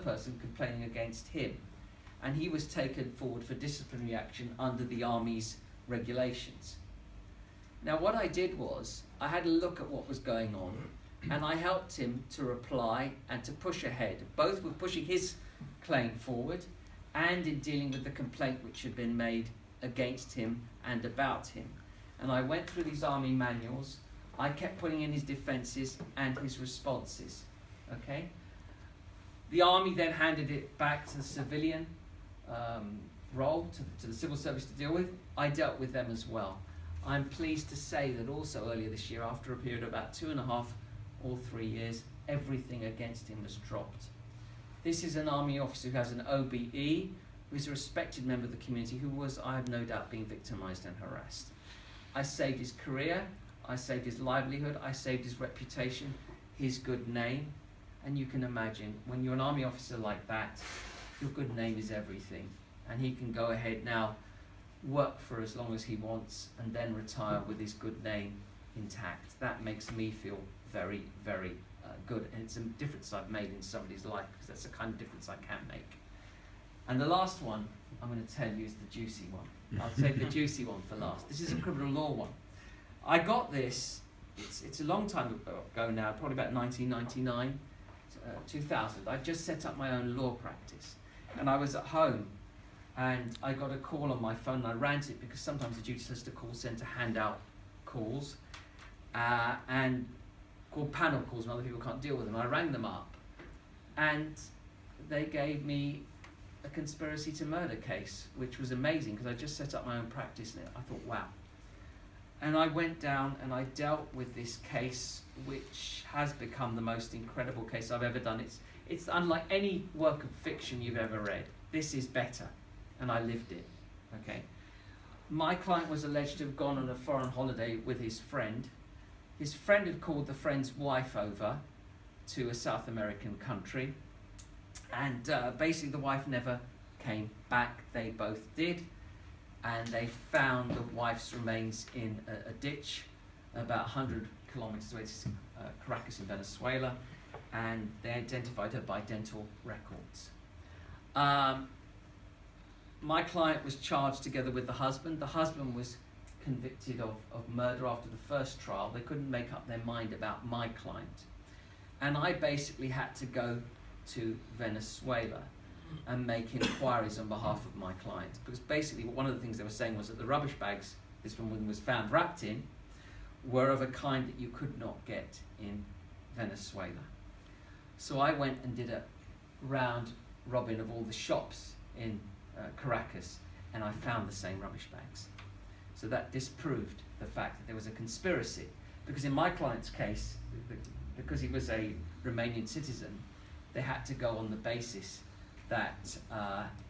person complaining against him, and he was taken forward for disciplinary action under the Army's regulations. Now what I did was, I had a look at what was going on, and I helped him to reply and to push ahead, both with pushing his claim forward and in dealing with the complaint which had been made against him and about him. And I went through these Army manuals. I kept putting in his defences and his responses. Okay? The Army then handed it back to the civilian role, to the civil service to deal with. I dealt with them as well. I'm pleased to say that also earlier this year, after a period of about 2.5 or 3 years, everything against him was dropped. This is an Army officer who has an OBE, who is a respected member of the community, who was, I have no doubt, being victimised and harassed. I saved his career, I saved his livelihood, I saved his reputation, his good name. And you can imagine, when you're an Army officer like that, your good name is everything. And he can go ahead now, work for as long as he wants, and then retire with his good name intact. That makes me feel very, very good. And it's a difference I've made in somebody's life, because that's the kind of difference I can make. And the last one I'm going to tell you is the juicy one. I'll save the juicy one for last. This is a criminal law one. I got this, it's a long time ago now, probably about 1999, 2000. I just set up my own law practice. And I was at home, and I got a call on my phone, and I ran to it because sometimes the duty solicitor call centre hand out calls, and called panel calls when other people can't deal with them. I rang them up, and they gave me a conspiracy to murder case, which was amazing because I just set up my own practice and I thought, wow. And I went down and I dealt with this case, which has become the most incredible case I've ever done. It's unlike any work of fiction you've ever read. This is better, and I lived it. Okay. My client was alleged to have gone on a foreign holiday with his friend. His friend had called the friend's wife over to a South American country, and basically the wife never came back. They both did, and they found the wife's remains in a ditch about 100 kilometers away to Caracas in Venezuela, and they identified her by dental records. My client was charged together with the husband. The husband was convicted of murder after the first trial. They couldn't make up their mind about my client. And I basically had to go to Venezuela and make inquiries on behalf of my client. Because basically one of the things they were saying was that the rubbish bags this woman was found wrapped in were of a kind that you could not get in Venezuela. So I went and did a round robin of all the shops in Caracas, and I found the same rubbish bags. So that disproved the fact that there was a conspiracy, because in my client's case, because he was a Romanian citizen, they had to go on the basis that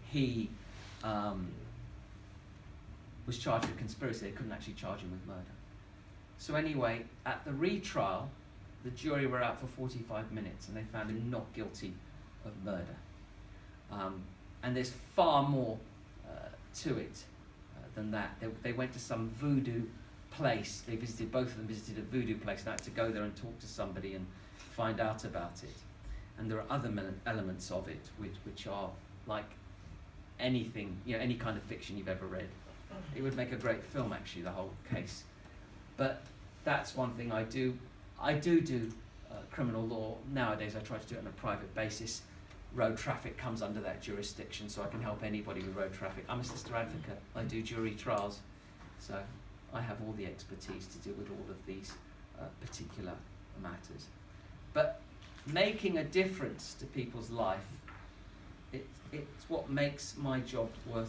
he was charged with conspiracy. They couldn't actually charge him with murder. So anyway, at the retrial, the jury were out for 45 minutes and they found him not guilty of murder. And there's far more to it than that. They went to some voodoo place. They visited, both of them visited a voodoo place, and I had to go there and talk to somebody and find out about it. And there are other elements of it which are like anything, any kind of fiction you've ever read. It would make a great film, actually, the whole case. But that's one thing I do. I do criminal law. Nowadays I try to do it on a private basis. Road traffic comes under that jurisdiction, so I can help anybody with road traffic. I'm a solicitor advocate. I do jury trials. So I have all the expertise to deal with all of these particular matters. But making a difference to people's life, it's what makes my job worth